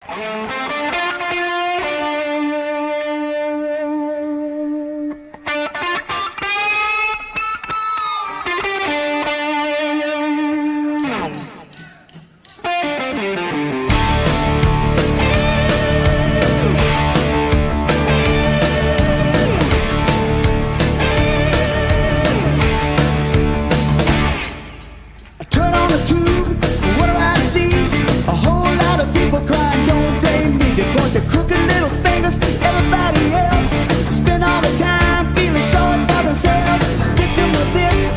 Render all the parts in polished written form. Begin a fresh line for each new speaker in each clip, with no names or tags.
Turn on the tube, what do I see? A whole lot of people crying, don't blame me. They point their crooked little fingers to everybody else. Spend all the time feeling sorry for themselves. Victim of this,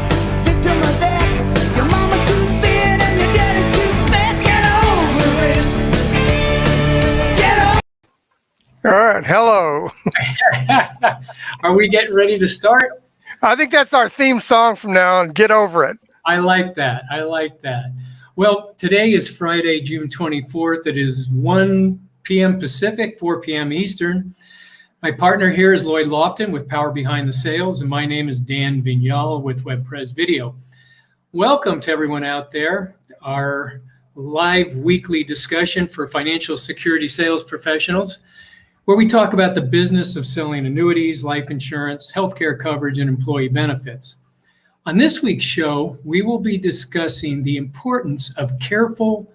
victim of that. Your mama's too thin and your daddy's too fat. Get over it. Get over.
All right, hello.
Are we getting ready to start?
I think that's our theme song from now on. Get over it.
I like that. I like that. Well, today is Friday, June 24th. It is 1 p.m. Pacific, 4 p.m. Eastern. My partner here is Lloyd Lofton with Power Behind the Sales, and my name is Dan Vignala with WebPres Video. Welcome to everyone out there. Our live weekly discussion for financial security sales professionals, where we talk about the business of selling annuities, life insurance, healthcare coverage, and employee benefits. On this week's show, we will be discussing the importance of careful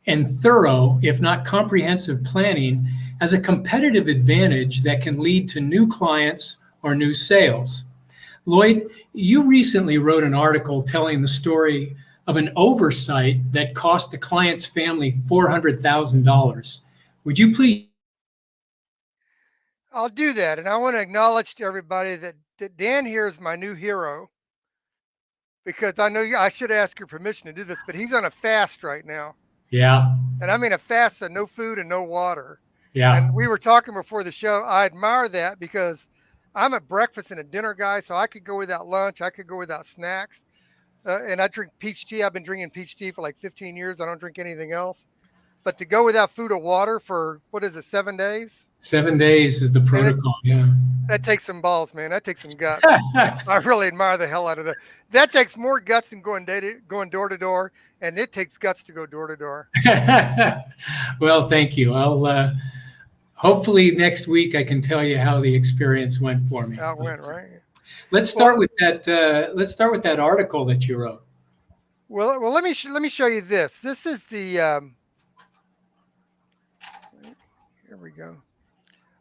and thorough, if not comprehensive, planning as a competitive advantage that can lead to new clients or new sales. Lloyd, you recently wrote an article telling the story of an oversight that cost the client's family $400,000. Would you please?
I'll do that. And I want to acknowledge to everybody that Dan here is my new hero, because I know I should ask your permission to do this, but he's on a fast right now.
Yeah.
And I mean a fast of no food and no water.
Yeah.
And we were talking before the show. I admire that because I'm a breakfast and a dinner guy, so I could go without lunch. I could go without snacks. And I drink peach tea. I've been drinking peach tea for like 15 years. I don't drink anything else. But to go without food or water for, 7 days?
7 days is the protocol, yeah.
That takes some balls, man. That takes some guts. I really admire the hell out of that. That takes more guts than going door to door, and it takes guts to go door to door.
Well, thank you. I'll hopefully next week I can tell you how the experience went for me.
How it went, right?
Let's start with that. Let's start with that article that you wrote.
Well, let me show you this. This is the. Here we go.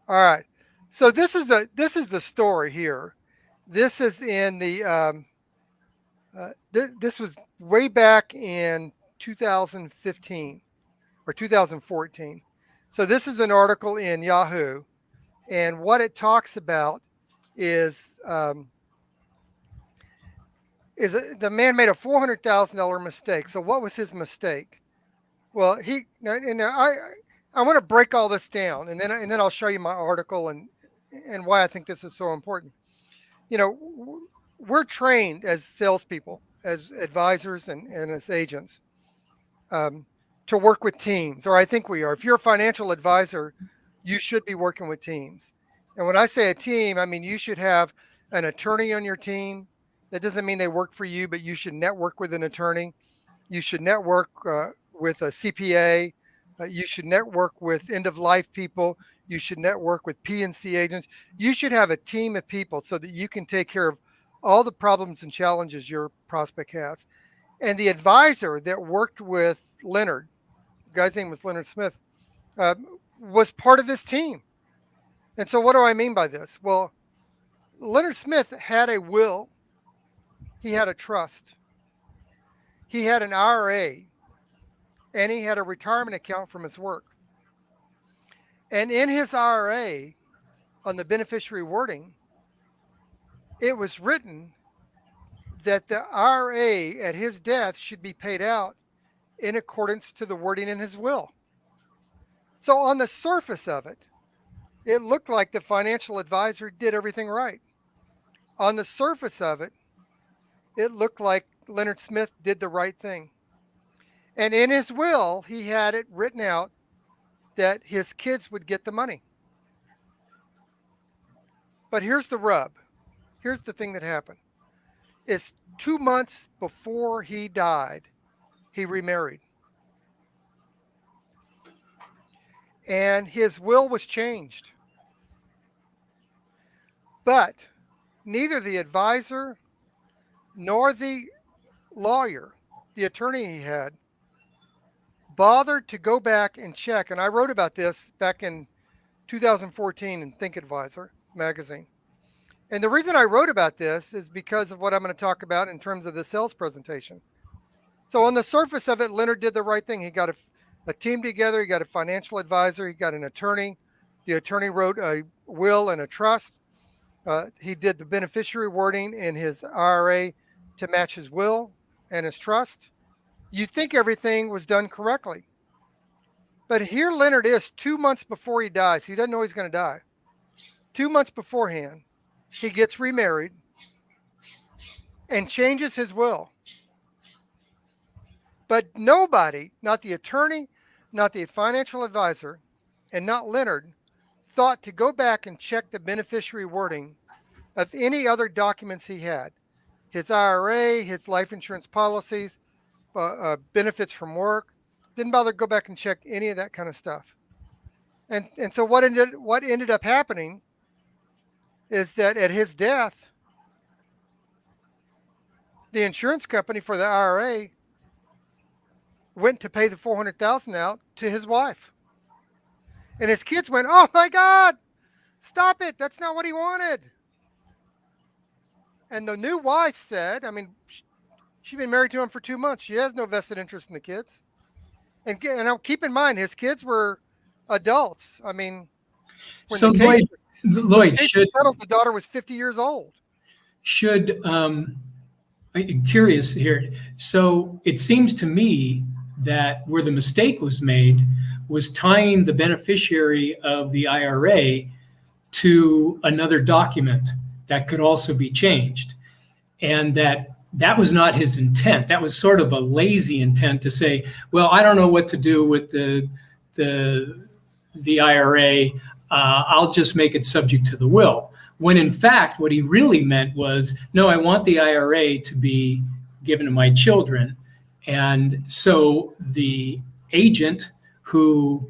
All right. So this is the story here. This is in the. This was way back in 2015 or 2014. So this is an article in Yahoo, and what it talks about is the man made a $400,000 mistake. So what was his mistake? Well, I want to break all this down, and then I'll show you my article and why I think this is so important. You know, we're trained as salespeople, as advisors, and as agents to work with teams, or I think we are. If you're a financial advisor, you should be working with teams. And when I say a team, I mean you should have an attorney on your team. That doesn't mean they work for you, but you should network with an attorney. You should network with a CPA. You should network with end-of-life people. You should network with P&C agents. You should have a team of people so that you can take care of all the problems and challenges your prospect has. And the advisor that worked with Leonard, the guy's name was Leonard Smith, was part of this team. And so what do I mean by this? Well, Leonard Smith had a will. He had a trust. He had an IRA. And he had a retirement account from his work. And in his IRA, on the beneficiary wording, it was written that the IRA at his death should be paid out in accordance to the wording in his will. So on the surface of it, it looked like the financial advisor did everything right. On the surface of it, it looked like Leonard Smith did the right thing. And in his will, he had it written out that his kids would get the money. But here's the rub. Here's the thing that happened. Is 2 months before he died, he remarried. and his will was changed. But neither the advisor nor the lawyer, the attorney he had, bothered to go back and check. And I wrote about this back in 2014 in Think Advisor magazine. And the reason I wrote about this is because of what I'm going to talk about in terms of the sales presentation. So on the surface of it, Leonard did the right thing. He got a team together. He got a financial advisor. He got an attorney. The attorney wrote a will and a trust. He did the beneficiary wording in his IRA to match his will and his trust. You'd think everything was done correctly. But here Leonard is 2 months before he dies. He doesn't know he's going to die. 2 months beforehand, he gets remarried and changes his will. But nobody, not the attorney, not the financial advisor, and not Leonard, thought to go back and check the beneficiary wording of any other documents he had. His IRA, his life insurance policies, benefits from work. Didn't bother to go back and check any of that kind of stuff. And so what ended up happening is that at his death, the insurance company for the IRA went to pay the $400,000 out to his wife. And his kids went, "Oh my God, stop it. That's not what he wanted." And the new wife said, I mean, she'd been married to him for 2 months. She has no vested interest in the kids. And keep in mind, his kids were adults. I mean, when
So Lloyd, should
settled, the daughter was 50 years old.
I'm curious here. So it seems to me that where the mistake was made was tying the beneficiary of the IRA to another document that could also be changed, and that was not his intent. That was sort of a lazy intent to say, well, I don't know what to do with the IRA. I'll just make it subject to the will. When in fact, what he really meant was, no, I want the IRA to be given to my children. And so the agent who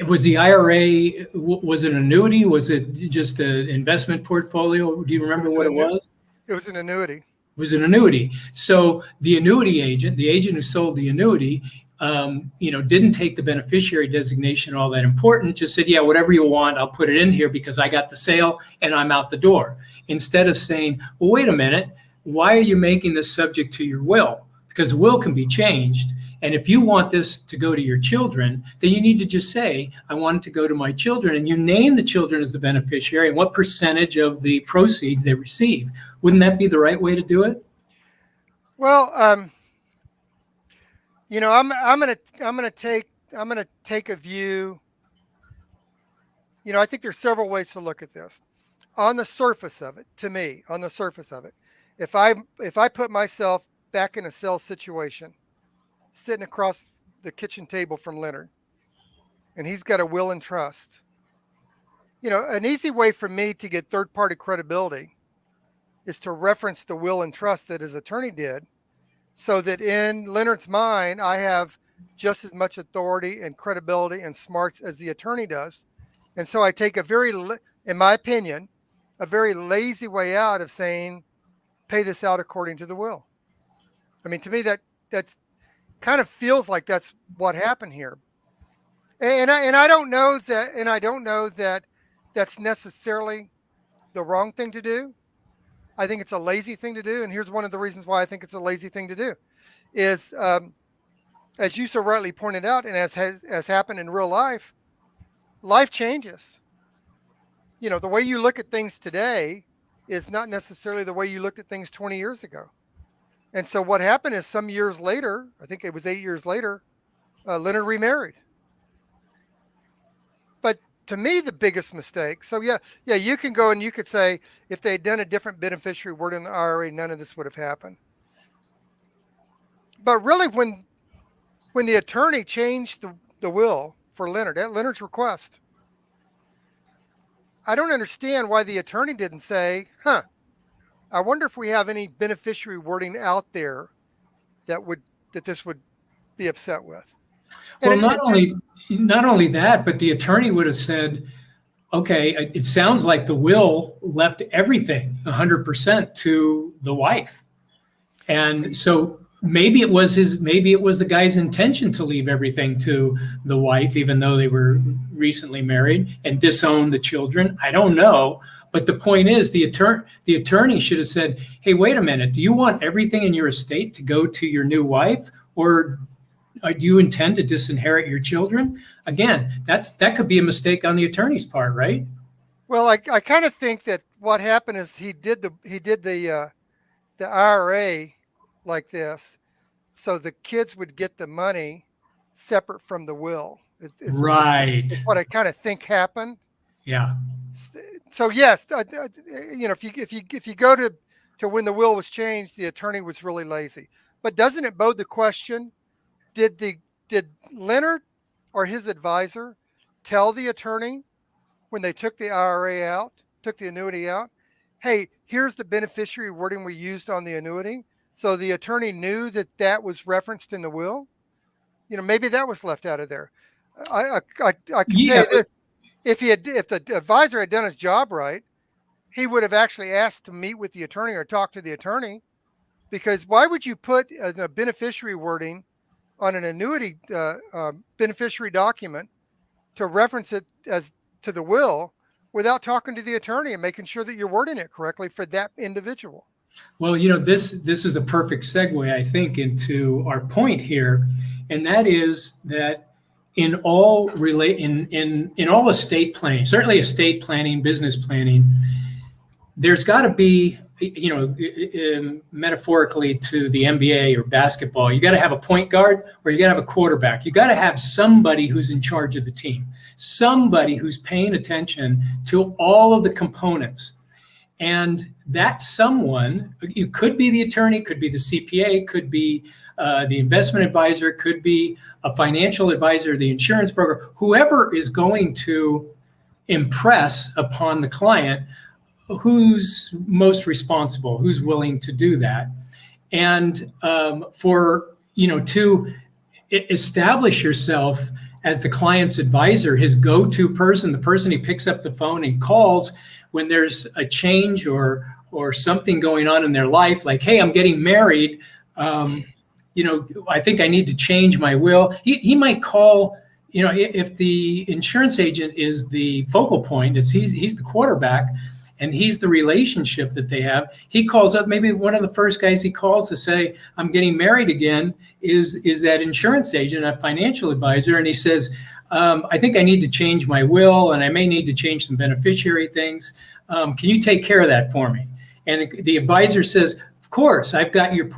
was the IRA, was it an annuity? Was it just an investment portfolio? Do you remember what it was?
It was an annuity.
It was an annuity. So the annuity agent, the agent who sold the annuity, didn't take the beneficiary designation all that important, just said, yeah, whatever you want, I'll put it in here because I got the sale and I'm out the door. Instead of saying, well, wait a minute, why are you making this subject to your will? Because the will can be changed. And if you want this to go to your children, then you need to just say, I want it to go to my children. And you name the children as the beneficiary and what percentage of the proceeds they receive. Wouldn't that be the right way to do it?
Well, I'm gonna take a view. I think there's several ways to look at this. On the surface of it, to me, on the surface of it, if I put myself back in a sales situation, sitting across the kitchen table from Leonard, and he's got a will and trust, an easy way for me to get third-party credibility is to reference the will and trust that his attorney did, so that in Leonard's mind, I have just as much authority and credibility and smarts as the attorney does. And so I take in my opinion, a very lazy way out of saying, pay this out according to the will. I mean, to me, that's kind of feels like that's what happened here. And I don't know that that's necessarily the wrong thing to do. I think it's a lazy thing to do. And here's one of the reasons why I think it's a lazy thing to do is, as you so rightly pointed out, and as happened in real life, life changes. The way you look at things today is not necessarily the way you looked at things 20 years ago. And so what happened is some years later, I think it was 8 years later, Leonard remarried. But to me, the biggest mistake. So yeah, you can go and you could say if they'd done a different beneficiary word in the IRA, none of this would have happened. But really, when the attorney changed the will for Leonard at Leonard's request, I don't understand why the attorney didn't say, I wonder if we have any beneficiary wording out there that this would be upset with. And
Well, not only that, but the attorney would have said, okay, it sounds like the will left everything 100% to the wife. And so maybe it was the guy's intention to leave everything to the wife, even though they were recently married, and disown the children. I don't know. But the point is, the attorney should have said, hey, wait a minute, do you want everything in your estate to go to your new wife, or do you intend to disinherit your children? Again, that could be a mistake on the attorney's part, right?
well, I kind of think that what happened is he did the IRA like this, so the kids would get the money separate from the will.
Right.
It's what I kind of think happened.
Yeah.
So yes, if you go to when the will was changed, the attorney was really lazy. But doesn't it bode the question? Did Leonard or his advisor tell the attorney when they took the IRA out, took the annuity out, hey, here's the beneficiary wording we used on the annuity? So the attorney knew that was referenced in the will. Maybe that was left out of there. I can tell you this: if the advisor had done his job right, he would have actually asked to meet with the attorney or talk to the attorney, because why would you put the beneficiary wording on an annuity beneficiary document to reference it as to the will without talking to the attorney and making sure that you're wording it correctly for that individual?
Well, this is a perfect segue, I think, into our point here, and that is that in all estate planning, certainly estate planning, business planning, there's got to be, metaphorically to the NBA or basketball, you got to have a point guard or you got to have a quarterback. You got to have somebody who's in charge of the team, somebody who's paying attention to all of the components. And that someone, it could be the attorney, could be the CPA, could be the investment advisor, could be a financial advisor, the insurance broker, whoever is going to impress upon the client who's most responsible, who's willing to do that. And to establish yourself as the client's advisor, his go-to person, the person he picks up the phone and calls when there's a change or something going on in their life, like, hey, I'm getting married. I think I need to change my will. He might call, if the insurance agent is the focal point, he's the quarterback, and he's the relationship that they have. He calls up, maybe one of the first guys he calls to say, I'm getting married again, is that insurance agent, a financial advisor. And he says, I think I need to change my will, and I may need to change some beneficiary things. Can you take care of that for me? And the advisor says, of course, I've got your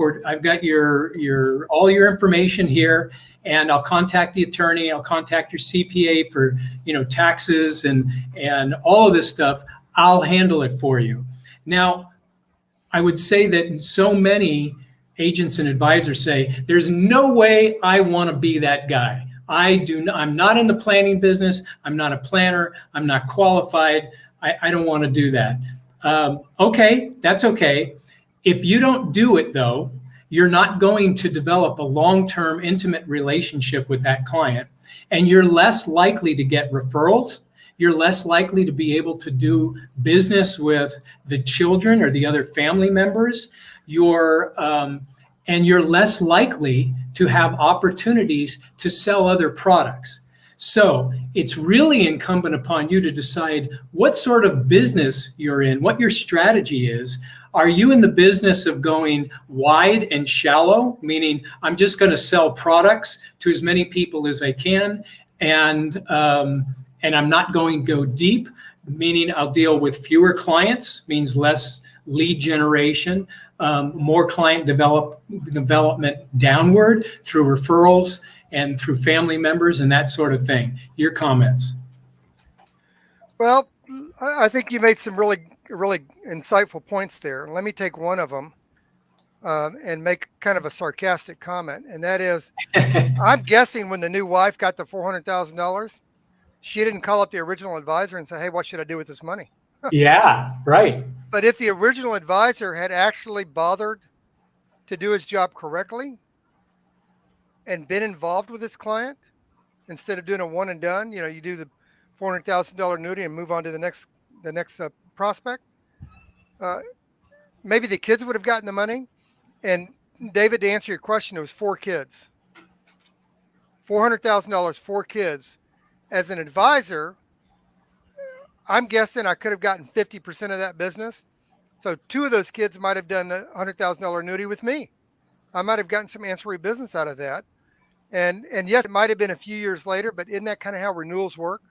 all your information here, and I'll contact the attorney. I'll contact your CPA for taxes and all of this stuff. I'll handle it for you. Now, I would say that so many agents and advisors say, there's no way I want to be that guy. I'm not in the planning business. I'm not a planner. I'm not qualified. I don't want to do that. Okay, that's okay. If you don't do it, though, you're not going to develop a long-term intimate relationship with that client, and you're less likely to get referrals. You're less likely to be able to do business with the children or the other family members. And you're less likely to have opportunities to sell other products. So it's really incumbent upon you to decide what sort of business you're in, what your strategy is. Are you in the business of going wide and shallow, meaning I'm just going to sell products to as many people as I can, and I'm not going to go deep, meaning I'll deal with fewer clients, means less lead generation, more client development downward through referrals and through family members and that sort of thing. Your comments?
Well, I think you made some really, really insightful points there. Let me take one of them and make kind of a sarcastic comment. And that is, I'm guessing when the new wife got the $400,000, she didn't call up the original advisor and say, hey, what should I do with this money?
Yeah, right.
But if the original advisor had actually bothered to do his job correctly, and been involved with this client instead of doing a one and done. You do the $400,000 annuity and move on to the next prospect. Uh, Maybe the kids would have gotten the money. And David, to answer your question, it was four kids, $400,000, four kids. As an advisor, I'm guessing I could have gotten 50% of that business. So two of those kids might have done a $100,000 annuity with me. I might have gotten some ancillary business out of that. And yes, it might have been a few years later, but isn't that kind of how renewals work?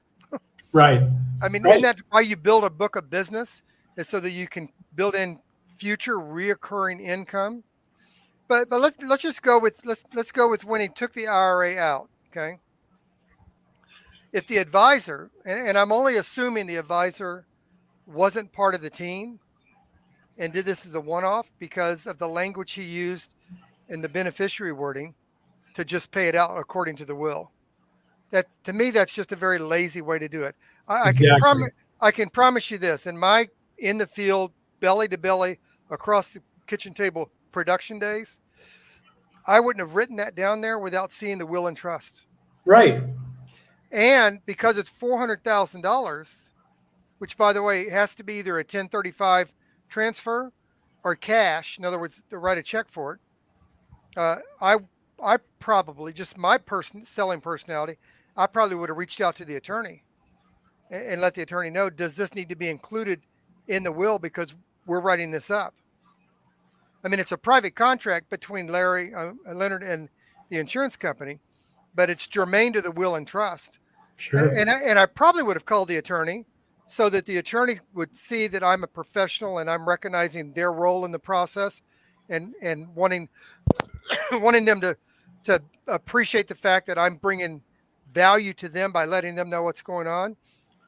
Right.
I mean,
Right.
isn't that why you build a book of business? Is so that you can build in future reoccurring income. But let's just go with let's go with when he took the IRA out. Okay. If the advisor, and I'm only assuming the advisor wasn't part of the team and did this as a one-off because of the language he used in the beneficiary wording to just pay it out according to the will. That, to me, that's just a very lazy way to do it.
Exactly.
I can promise you this: in the field, belly to belly, across the kitchen table production days, I wouldn't have written that down there without seeing the will and trust.
Right.
And because it's $400,000, which, by the way, has to be either a 1035 transfer or cash. In other words, to write a check for it. I probably, just my selling personality, I probably would have reached out to the attorney and let the attorney know, does this need to be included in the will because we're writing this up? I mean, it's a private contract between Leonard and the insurance company, but it's germane to the will and trust.
Sure.
And I probably would have called the attorney so that the attorney would see that I'm a professional and I'm recognizing their role in the process and wanting them to appreciate the fact that I'm bringing value to them by letting them know what's going on,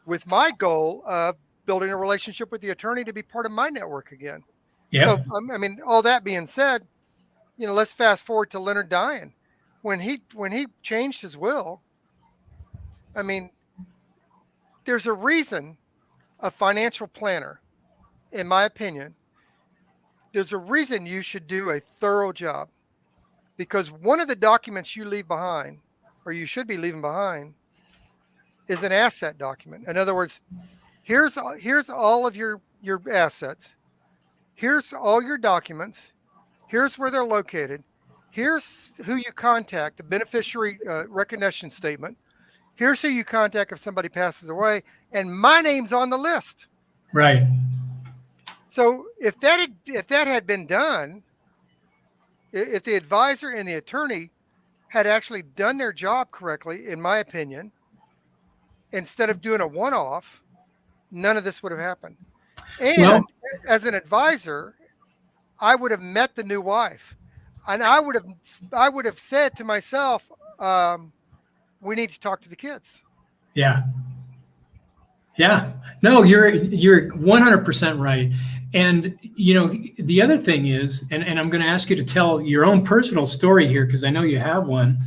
with my goal of building a relationship with the attorney to be part of my network again.
Yeah.
So, I mean, all that being said, let's fast forward to Leonard dying. When he changed his will, I mean, there's a reason a financial planner, in my opinion, there's a reason you should do a thorough job, because one of the documents you leave behind, or you should be leaving behind, is an asset document. In other words, here's all of your assets. Here's all your documents. Here's where they're located. Here's who you contact, the beneficiary recognition statement. Here's who you contact if somebody passes away, and my name's on the list.
Right.
So if that had been done, if the advisor and the attorney had actually done their job correctly, in my opinion, instead of doing a one-off, none of this would have happened. And as an advisor, I would have met the new wife, and I would have said to myself, we need to talk to the kids.
Yeah. Yeah. No, you're 100% right. And, the other thing is, and I'm going to ask you to tell your own personal story here, because I know you have one,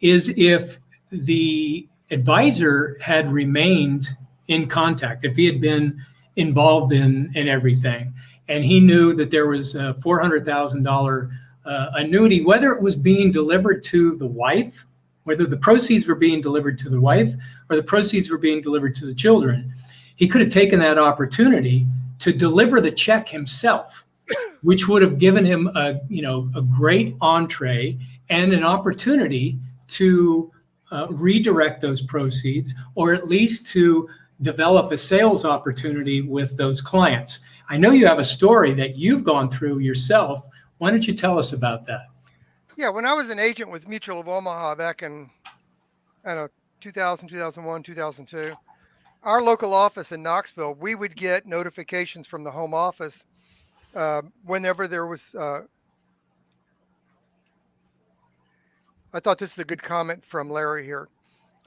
is if the advisor had remained in contact, if he had been involved in everything, and he knew that there was a $400,000 annuity, whether it was being delivered to the wife, whether the proceeds were being delivered to the wife or the proceeds were being delivered to the children, he could have taken that opportunity to deliver the check himself, which would have given him a great entree and an opportunity to redirect those proceeds, or at least to develop a sales opportunity with those clients. I know you have a story that you've gone through yourself. Why don't you tell us about that?
Yeah, when I was an agent with Mutual of Omaha back in, 2000, 2001, 2002, our local office in Knoxville, we would get notifications from the home office whenever there was. I thought this is a good comment from Larry here.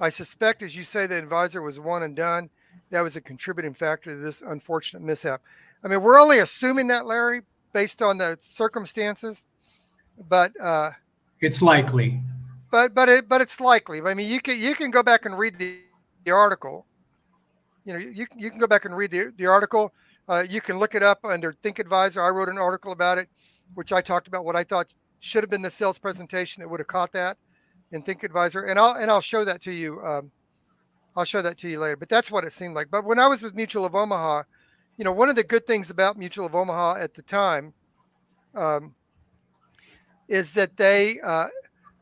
I suspect, as you say, the advisor was one and done. That was a contributing factor to this unfortunate mishap. I mean, we're only assuming that, Larry, based on the circumstances, but
it's likely.
But it's likely. I mean, you can go back and read the article. You can go back and read the article. You can look it up under Think Advisor. I wrote an article about it, which I talked about what I thought should have been the sales presentation that would have caught that. in Think Advisor, and I'll show that to you. I'll show that to you later. But that's what it seemed like. But when I was with Mutual of Omaha, one of the good things about Mutual of Omaha at the time um, is that the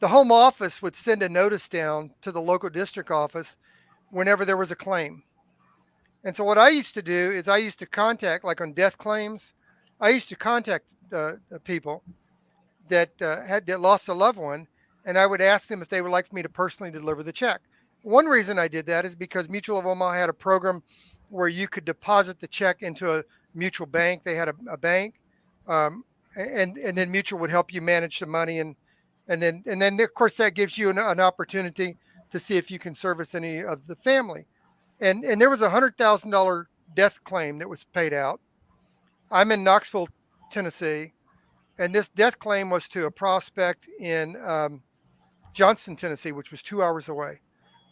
home office would send a notice down to the local district office whenever there was a claim. And so what I used to do is I used to contact, like on death claims, I used to contact people that that lost a loved one, and I would ask them if they would like me to personally deliver the check. One reason I did that is because Mutual of Omaha had a program where you could deposit the check into a mutual bank. They had a bank, and then Mutual would help you manage the money, and then of course that gives you an opportunity to see if you can service any of the family. And there was $100,000 death claim that was paid out. I'm in Knoxville, Tennessee, and this death claim was to a prospect in Johnston, Tennessee, which was 2 hours away.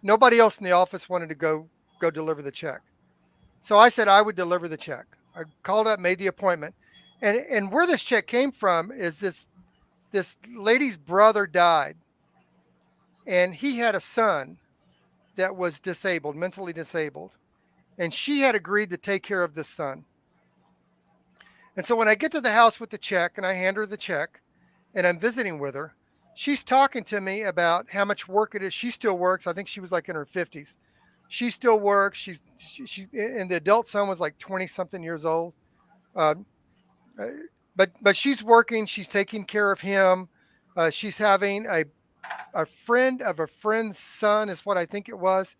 Nobody else in the office wanted to go deliver the check, so I said I would deliver the check. I called up, made the appointment, and where this check came from is this lady's brother died, and he had a son that was disabled, mentally disabled, and she had agreed to take care of this son. And so when I get to the house with the check and I hand her the check and I'm visiting with her, she's talking to me about how much work it is. She still works. I think she was like in her 50s. She still works. She and the adult son was like 20 something years old. Um, but she's working. She's taking care of him. She's having a friend of a friend's son is what I think it was,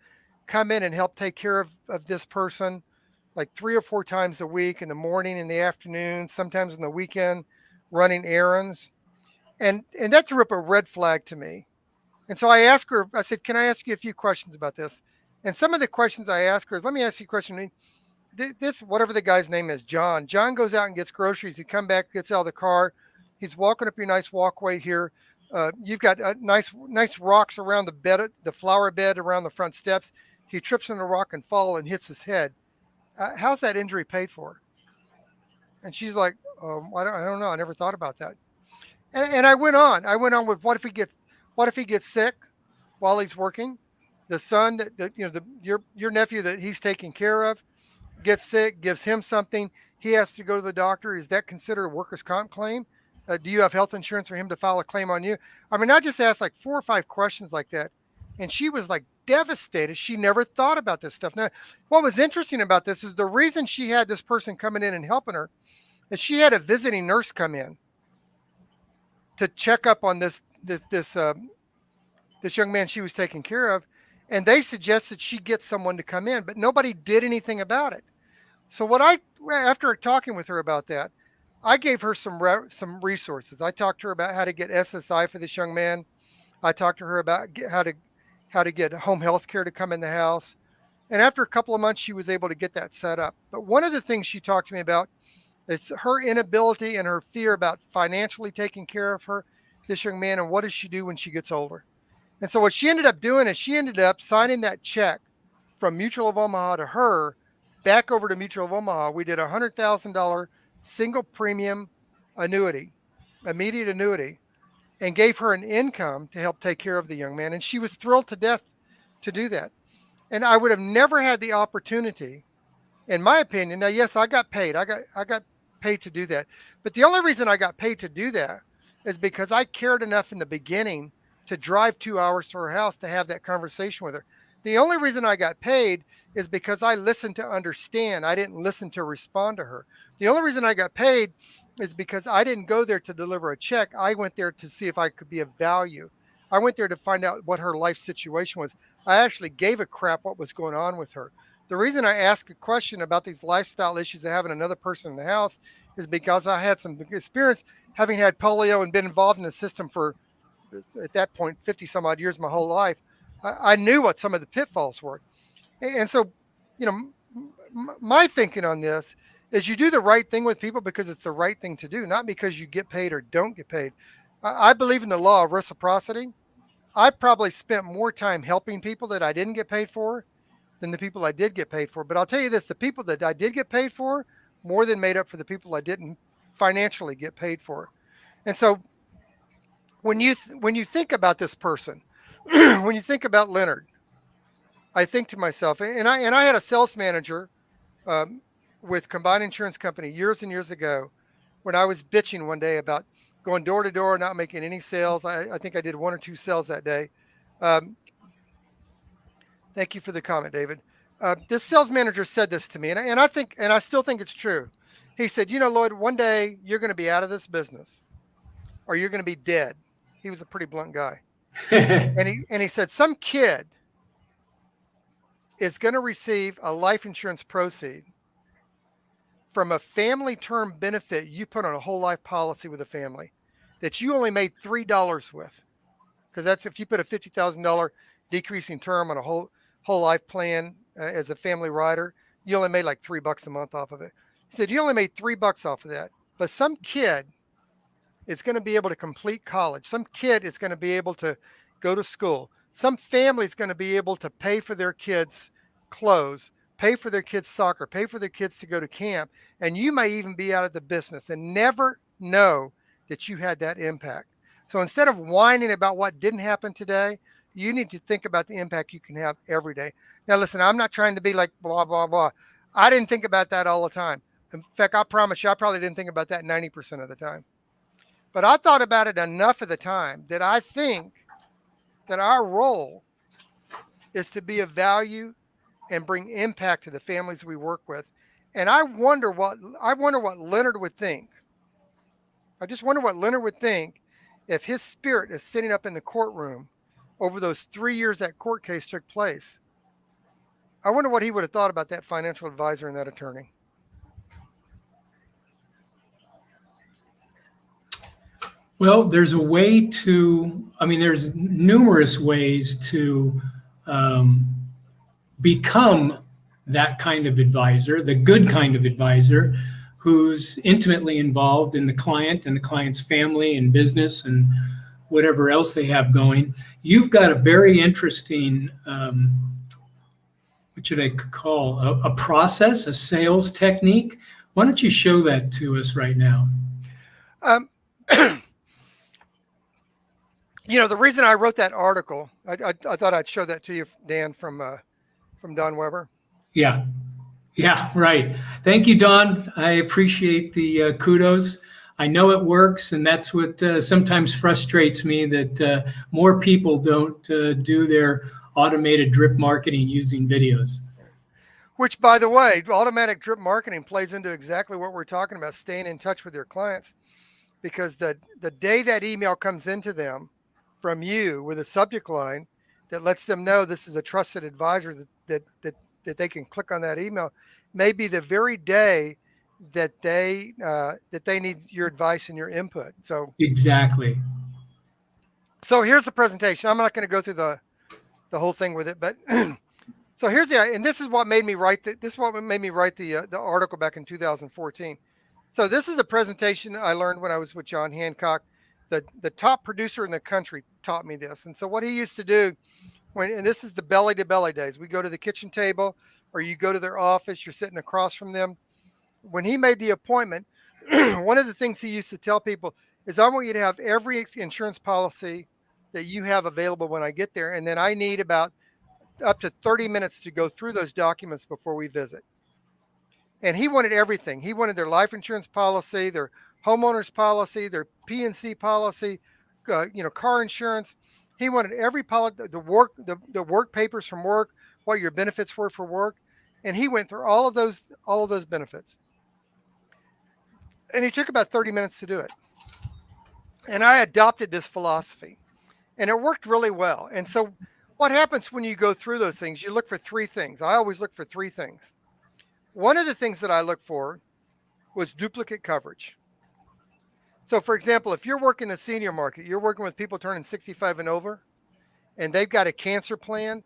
come in and help take care of this person like 3 or 4 times a week, in the morning, in the afternoon, sometimes in the weekend, running errands. And that threw up a red flag to me. And so I asked her, I said, can I ask you a few questions about this? And some of the questions I asked her is, let me ask you a question. This, whatever the guy's name is, John goes out and gets groceries. He come back, gets out of the car. He's walking up your nice walkway here. You've got nice rocks around the bed, the flower bed around the front steps. He trips on a rock and falls and hits his head. How's that injury paid for? And she's like, I don't know. I never thought about that. And I went on with what if he gets sick while he's working? The son your nephew that he's taking care of gets sick, gives him something. He has to go to the doctor. Is that considered a workers' comp claim? Do you have health insurance for him to file a claim on you? I mean, I just asked like 4 or 5 questions like that. And she was like devastated. She never thought about this stuff. Now, what was interesting about this is the reason she had this person coming in and helping her is she had a visiting nurse come in to check up on this young man she was taking care of. And they suggested she get someone to come in, but nobody did anything about it. So after talking with her about that, I gave her some resources. I talked to her about how to get SSI for this young man. I talked to her about how to get home health care to come in the house. And after a couple of months, she was able to get that set up. But one of the things she talked to me about is her inability and her fear about financially taking care of this young man, and what does she do when she gets older. And so what she ended up doing is she ended up signing that check from Mutual of Omaha to her back over to Mutual of Omaha. We did a $100,000 single premium annuity, immediate annuity, and gave her an income to help take care of the young man. And she was thrilled to death to do that. And I would have never had the opportunity, in my opinion. Now, yes, I got paid. I got paid to do that. But the only reason I got paid to do that is because I cared enough in the beginning to drive 2 hours to her house to have that conversation with her. The only reason I got paid is because I listened to understand. I didn't listen to respond to her. The only reason I got paid is because I didn't go there to deliver a check. I went there to see if I could be of value. I went there to find out what her life situation was. I actually gave a crap what was going on with her. The reason I asked a question about these lifestyle issues of having another person in the house is because I had some experience having had polio and been involved in the system for, at that point, 50 some odd years, my whole life. I knew what some of the pitfalls were. And so, my thinking on this is you do the right thing with people because it's the right thing to do, not because you get paid or don't get paid. I believe in the law of reciprocity. I probably spent more time helping people that I didn't get paid for than the people I did get paid for. But I'll tell you this, the people that I did get paid for more than made up for the people I didn't financially get paid for. And so when you think about this person, when you think about Leonard, I think to myself, and I had a sales manager um, with Combined Insurance Company years and years ago when I was bitching one day about going door to door, not making any sales. I think I did one or two sales that day. Um, thank you for the comment, David. This sales manager said this to me, and I think, and I still think it's true. He said, you know, Lloyd, one day you're going to be out of this business, or you're going to be dead. He was a pretty blunt guy, and he said some kid is going to receive a life insurance proceed from a family term benefit you put on a whole life policy with a family that you only made $3 with, because that's if you put a $50,000 decreasing term on a whole life plan as a family rider, you only made like $3 a month off of it. He said you only made $3 off of that, but some kid is going to be able to complete college. Some kid is going to be able to go to school. Some family is going to be able to pay for their kids' clothes, pay for their kids' soccer, pay for their kids to go to camp, and you may even be out of the business and never know that you had that impact. So instead of whining about what didn't happen today, you need to think about the impact you can have every day. Now, listen, I'm not trying to be like blah, blah, blah. I didn't think about that all the time. In fact, I promise you, I probably didn't think about that 90% of the time. But I thought about it enough of the time that I think that our role is to be of value and bring impact to the families we work with. And I wonder what Leonard would think. I just wonder what Leonard would think if his spirit is sitting up in the courtroom over those 3 years that court case took place. I wonder what he would have thought about that financial advisor and that attorney.
Well, there's a way to, I mean, there's numerous ways to become that kind of advisor, the good kind of advisor who's intimately involved in the client and the client's family and business and whatever else they have going. You've got a very interesting, what should I call, a process, a sales technique. Why don't you show that to us right now?
You know, the reason I wrote that article, I thought I'd show that to you, Dan, from Don Weber.
Yeah, right. Thank you, Don. I appreciate the kudos. I know it works, and that's what sometimes frustrates me, that more people don't do their automated drip marketing using videos.
Which, by the way, automatic drip marketing plays into exactly what we're talking about, staying in touch with your clients, because the day that email comes into them from you with a subject line that lets them know this is a trusted advisor, that they can click on that email, may be the very day that they need your advice and your input. So
exactly.
So here's the presentation. I'm not going to go through the whole thing with it, but so here's and this is what made me write the article back in 2014. So this is a presentation I learned when I was with John Hancock. The top producer in the country taught me this. And so what he used to do and this is the belly to belly days, we go to the kitchen table or you go to their office, you're sitting across from them. When he made the appointment, one of the things he used to tell people is, I want you to have every insurance policy that you have available when I get there. And then I need about up to 30 minutes to go through those documents before we visit. And he wanted everything. He wanted their life insurance policy, their homeowner's policy, their P&C policy, car insurance. He wanted every policy, the work papers from work, what your benefits were for work. And he went through all of those benefits. And he took about 30 minutes to do it. And I adopted this philosophy, and it worked really well. And so what happens when you go through those things, you look for three things. I always look for three things. One of the things that I looked for was duplicate coverage. So for example, if you're working the senior market, you're working with people turning 65 and over, and they've got a cancer plan.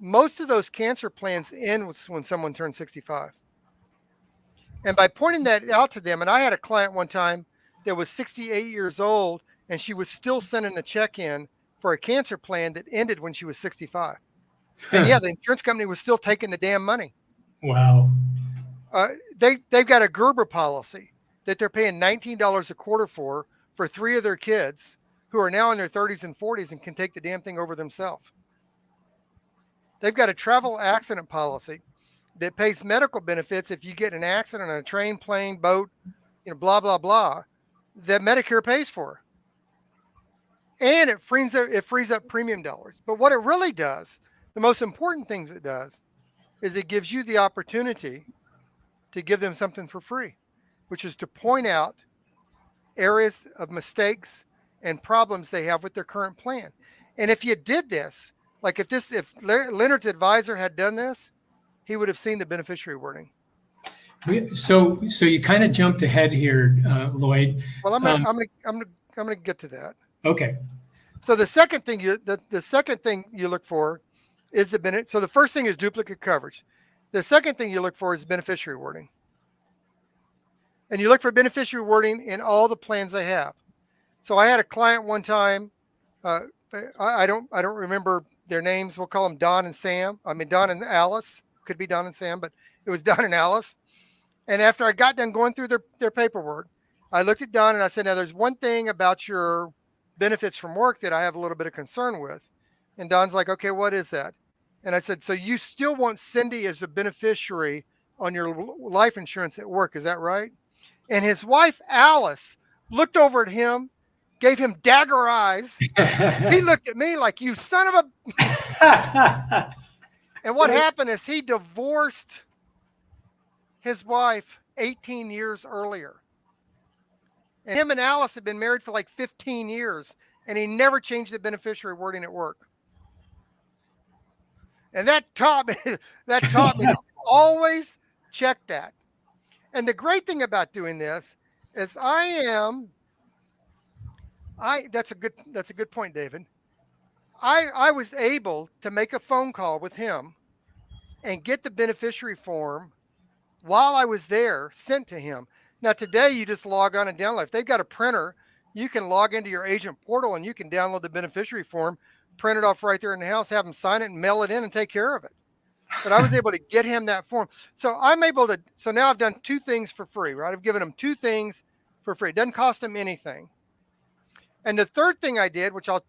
Most of those cancer plans end when someone turns 65. And by pointing that out to them, and I had a client one time that was 68 years old, and she was still sending a check in for a cancer plan that ended when she was 65. And yeah, the insurance company was still taking the damn money.
Wow.
They've got a Gerber policy that they're paying $19 a quarter for 3 of their kids who are now in their 30s and 40s and can take the damn thing over themselves. They've got a travel accident policy that pays medical benefits if you get in an accident on a train, plane, boat, blah, blah, blah, that Medicare pays for. And it frees up premium dollars. But what it really does, the most important things it does, is it gives you the opportunity to give them something for free, which is to point out areas of mistakes and problems they have with their current plan. And if you did this, like if Leonard's advisor had done this, he would have seen the beneficiary wording.
So you kind of jumped ahead here, Lloyd.
Well, I'm gonna get to that.
Okay.
So the second thing you look for is the benefit. So the first thing is duplicate coverage. The second thing you look for is beneficiary wording. And you look for beneficiary wording in all the plans they have. So I had a client one time. I don't remember their names. We'll call them Don and Sam. I mean, Don and Alice. Could be Don and Sam, but it was Don and Alice. And after I got done going through their paperwork, I looked at Don and I said, now there's one thing about your benefits from work that I have a little bit of concern with. And Don's like, okay, what is that? And I said, so you still want Cindy as a beneficiary on your life insurance at work, is that right? And his wife, Alice, looked over at him, gave him dagger eyes. He looked at me like, you son of a... And what happened is he divorced his wife 18 years earlier. And him and Alice had been married for like 15 years, and he never changed the beneficiary wording at work. And that taught me to always check that. And the great thing about doing this is that's a good point, David. I was able to make a phone call with him and get the beneficiary form while I was there sent to him. Now, today you just log on and download. If they've got a printer, you can log into your agent portal and you can download the beneficiary form, print it off right there in the house, have them sign it and mail it in and take care of it. But I was able to get him that form. So now I've done two things for free, right? I've given him two things for free. It doesn't cost him anything. And the third thing I did, which I'll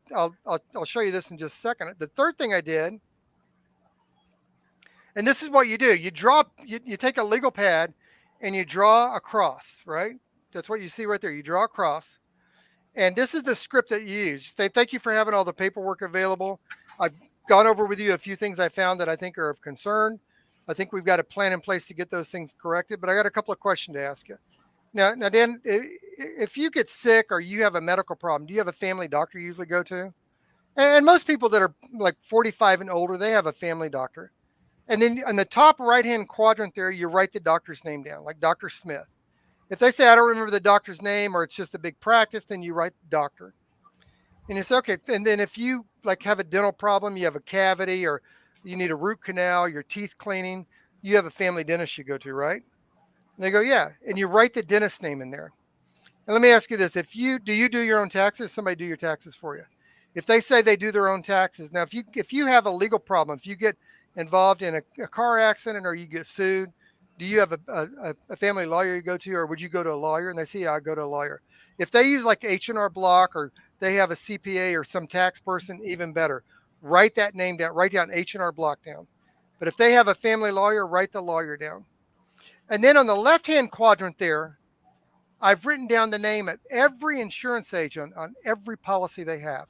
show you this in just a second. The third thing I did, and this is what you do. You take a legal pad and you draw a cross, right? That's what you see right there. You draw a cross. And this is the script that you use. Say, thank you for having all the paperwork available. I've gone over with you a few things I found that I think are of concern. I think we've got a plan in place to get those things corrected, but I got a couple of questions to ask you. Now, Dan, if you get sick or you have a medical problem, do you have a family doctor you usually go to? And most people that are like 45 and older, they have a family doctor. And then on the top right-hand quadrant there, you write the doctor's name down, like Dr. Smith. If they say, I don't remember the doctor's name or it's just a big practice, then you write doctor. And it's okay. And then if you like have a dental problem, you have a cavity or you need a root canal, your teeth cleaning, you have a family dentist you go to, right? And they go, yeah. And you write the dentist name in there. And let me ask you this. Do you do your own taxes? Somebody do your taxes for you. If they say they do their own taxes. Now, if you have a legal problem, if you get involved in a car accident or you get sued, do you have a family lawyer you go to, or would you go to a lawyer? And they say, yeah, I go to a lawyer. If they use like H&R Block or they have a CPA or some tax person, even better. Write that name down. Write down H&R Block down. But if they have a family lawyer, write the lawyer down. And then on the left-hand quadrant there, I've written down the name of every insurance agent on every policy they have.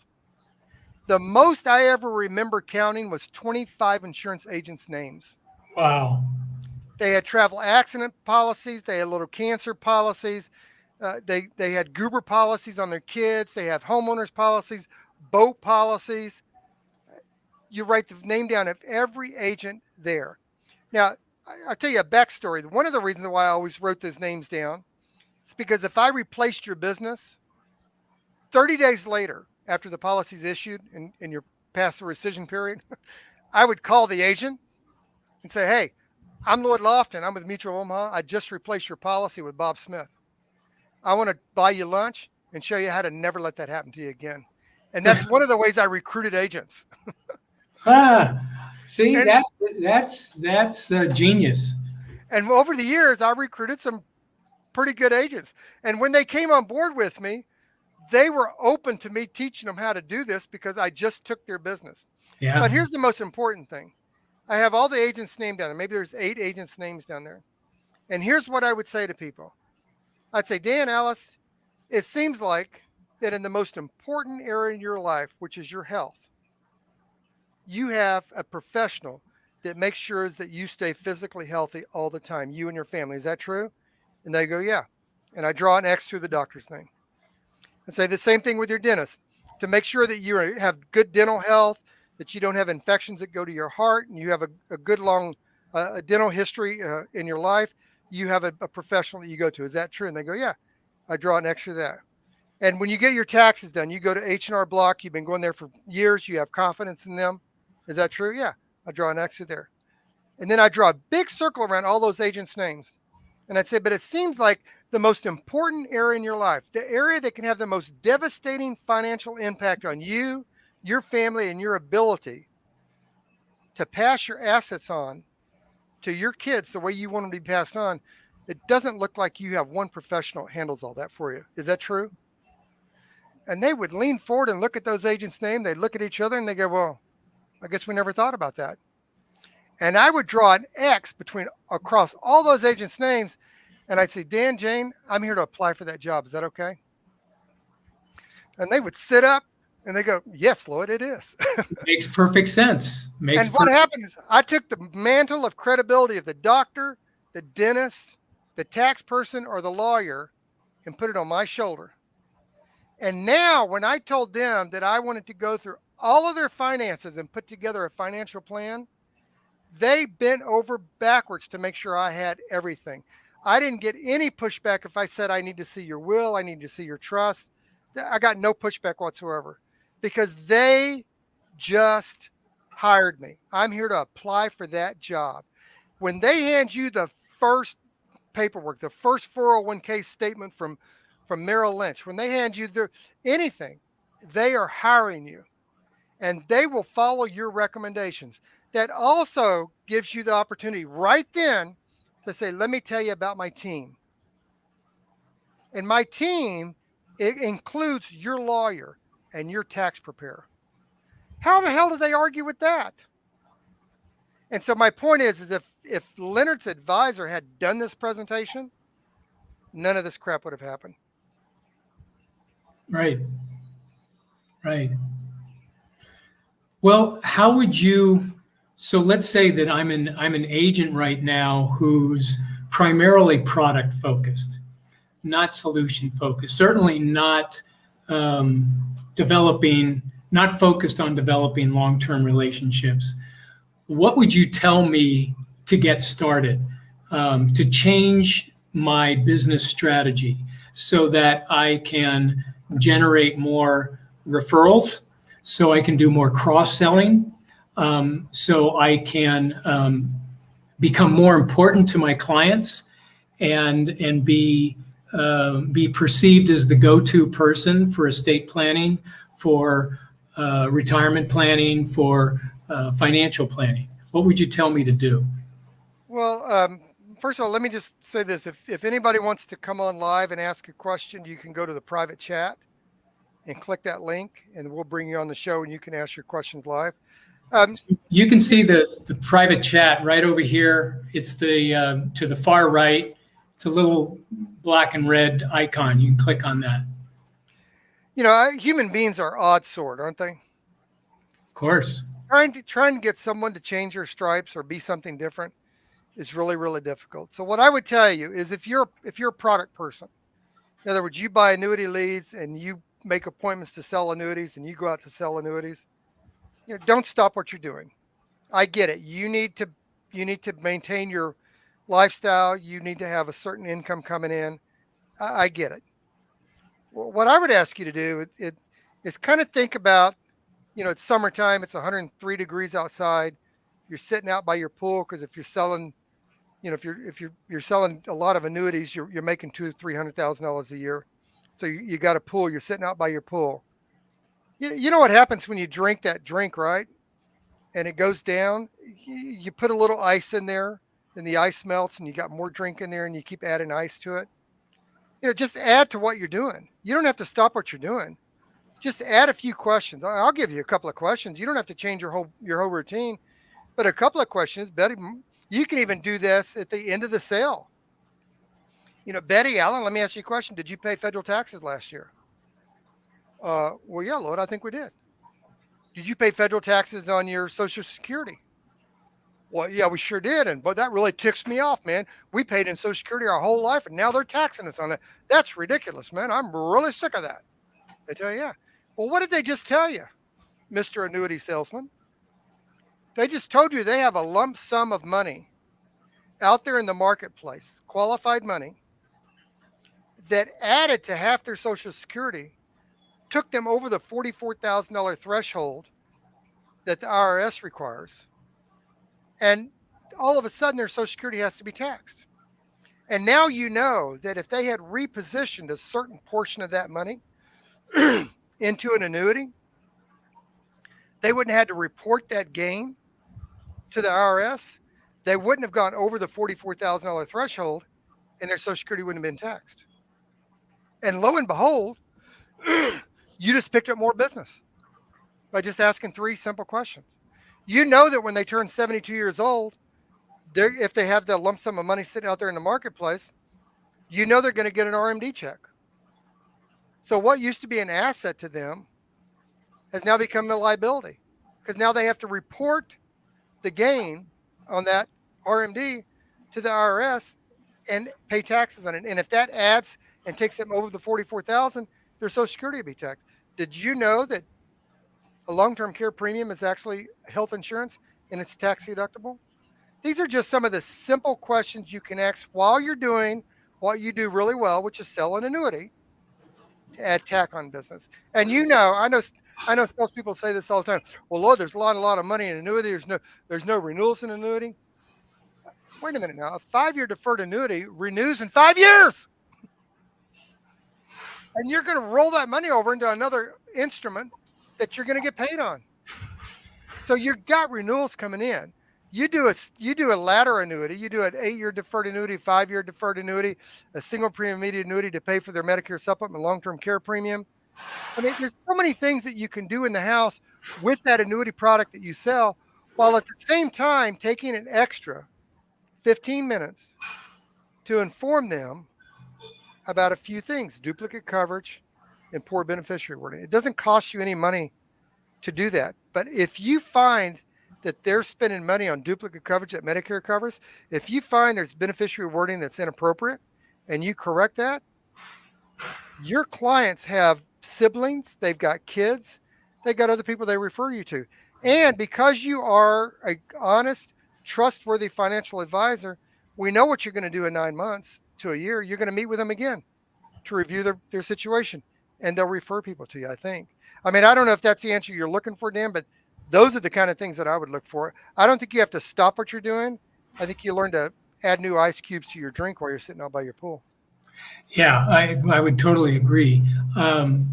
The most I ever remember counting was 25 insurance agents' names.
Wow.
They had travel accident policies. They had little cancer policies. They had goober policies on their kids. They have homeowners policies, boat policies. You write the name down of every agent there. Now, I'll tell you a backstory. One of the reasons why I always wrote those names down is because if I replaced your business, 30 days later, after the policy's issued and you're past the rescission period, I would call the agent and say, hey, I'm Lloyd Lofton. I'm with Mutual Omaha. I just replaced your policy with Bob Smith. I want to buy you lunch and show you how to never let that happen to you again. And that's one of the ways I recruited agents.
See, that's genius.
And over the years, I recruited some pretty good agents. And when they came on board with me, they were open to me teaching them how to do this because I just took their business.
Yeah.
But here's the most important thing. I have all the agents' names down there. Maybe there's 8 agents' names down there. And here's what I would say to people. I'd say, Dan, Alice, it seems like that in the most important area in your life, which is your health, you have a professional that makes sure that you stay physically healthy all the time, you and your family. Is that true? And they go, yeah. And I draw an X through the doctor's name. And say the same thing with your dentist to make sure that you have good dental health, that you don't have infections that go to your heart, and you have a good long dental history in your life. You have a professional that you go to. Is that true? And they go, yeah. I draw an X through that. And when you get your taxes done, you go to H&R Block. You've been going there for years. You have confidence in them. Is that true? Yeah. I draw an X through there. And then I draw a big circle around all those agents' names. And I'd say, but it seems like the most important area in your life, the area that can have the most devastating financial impact on you, your family, and your ability to pass your assets on to your kids the way you want them to be passed on, it doesn't look like you have one professional that handles all that for you. Is that true? And they would lean forward and look at those agents' name. They'd look at each other and they go, well, I guess we never thought about that. And I would draw an X across all those agents' names. And I'd say, Dan, Jane, I'm here to apply for that job. Is that okay? And they would sit up and they go, yes, Lloyd, it is.
Makes perfect sense.
And what happened is I took the mantle of credibility of the doctor, the dentist, the tax person, or the lawyer and put it on my shoulder. And now when I told them that I wanted to go through all of their finances and put together a financial plan, they bent over backwards to make sure I had everything. I didn't get any pushback if I said, I need to see your will, I need to see your trust. I got no pushback whatsoever because they just hired me. I'm here to apply for that job. When they hand you the first paperwork, the first 401k statement from Merrill Lynch, when they hand you anything, they are hiring you and they will follow your recommendations. That also gives you the opportunity right then to say, let me tell you about my team. And my team, it includes your lawyer and your tax preparer. How the hell do they argue with that? And so my point is if Leonard's advisor had done this presentation, none of this crap would have happened.
Right. Right. Well, how would you, so let's say that I'm an agent right now who's primarily product focused, not solution focused, certainly not not focused on developing long-term relationships. What would you tell me to get started, to change my business strategy so that I can generate more referrals, so I can do more cross-selling, so I can become more important to my clients and be perceived as the go-to person for estate planning, for retirement planning, for financial planning? What would you tell me to do?
Well, first of all, let me just say this. If anybody wants to come on live and ask a question, you can go to the private chat and click that link and we'll bring you on the show and you can ask your questions live.
You can see the private chat right over here. It's the to the far right. It's a little black and red icon. You can click on that.
You know, human beings are odd sort, aren't they?
Of course.
Trying to get someone to change their stripes or be something different is really, really difficult. So what I would tell you is if you're a product person, in other words, you buy annuity leads and you make appointments to sell annuities and you go out to sell annuities, don't stop what you're doing. I get it. You need to maintain your lifestyle. You need to have a certain income coming in. I get it. Well, what I would ask you to do is kind of think about, it's summertime. It's 103 degrees outside. You're sitting out by your pool because if you're selling, if you're selling a lot of annuities, you're making $200,000-$300,000 a year. So you got a pool. You're sitting out by your pool. You know what happens when you drink that drink, right? And it goes down. You put a little ice in there, and the ice melts, and you got more drink in there, and you keep adding ice to it. just add to what you're doing. You don't have to stop what you're doing. Just add a few questions. I'll give you a couple of questions. You don't have to change your whole routine, but a couple of questions. Betty, you can even do this at the end of the sale. Betty Allen, let me ask you a question. Did you pay federal taxes last year? Well, yeah, Lord, I think we did. Did you pay federal taxes on your Social Security? Well, yeah, we sure did. But that really ticks me off, man. We paid in Social Security our whole life, and now they're taxing us on it. That's ridiculous, man. I'm really sick of that. They tell you, yeah. Well, what did they just tell you, Mr. Annuity Salesman? They just told you they have a lump sum of money out there in the marketplace, qualified money, that added to half their Social Security, took them over the $44,000 threshold that the IRS requires. And all of a sudden, their Social Security has to be taxed. And now you know that if they had repositioned a certain portion of that money into an annuity, they wouldn't have had to report that gain to the IRS. They wouldn't have gone over the $44,000 threshold, and their Social Security wouldn't have been taxed. And lo and behold, you just picked up more business by just asking 3 simple questions. You know that when they turn 72 years old, if they have the lump sum of money sitting out there in the marketplace, you know they're going to get an RMD check. So what used to be an asset to them has now become a liability, because now they have to report the gain on that RMD to the IRS and pay taxes on it. And if that adds and takes them over the $44,000, their Social Security will be taxed. Did you know that a long-term care premium is actually health insurance and it's tax deductible? These are just some of the simple questions you can ask while you're doing what you do really well, which is sell an annuity to add tack on business. And I know salespeople say this all the time. Well, Lord, there's a lot of money in annuity. There's no renewals in annuity. Wait a minute now. A 5-year deferred annuity renews in 5 years. And you're going to roll that money over into another instrument that you're going to get paid on. So you've got renewals coming in. You do a ladder annuity. You do an 8-year deferred annuity, 5-year deferred annuity, a single premium immediate annuity to pay for their Medicare supplement, long-term care premium. I mean, there's so many things that you can do in the house with that annuity product that you sell, while at the same time taking an extra 15 minutes to inform them about a few things: duplicate coverage and poor beneficiary wording. It doesn't cost you any money to do that. But if you find that they're spending money on duplicate coverage that Medicare covers, if you find there's beneficiary wording that's inappropriate and you correct that, your clients have siblings, they've got kids, they've got other people they refer you to. And because you are an honest, trustworthy financial advisor, we know what you're going to do in 9 months to a year. You're going to meet with them again to review their situation, and they'll refer people to you, I think. I mean, I don't know if that's the answer you're looking for, Dan, but those are the kind of things that I would look for. I don't think you have to stop what you're doing. I think you learn to add new ice cubes to your drink while you're sitting out by your pool.
Yeah, I would totally agree. I'm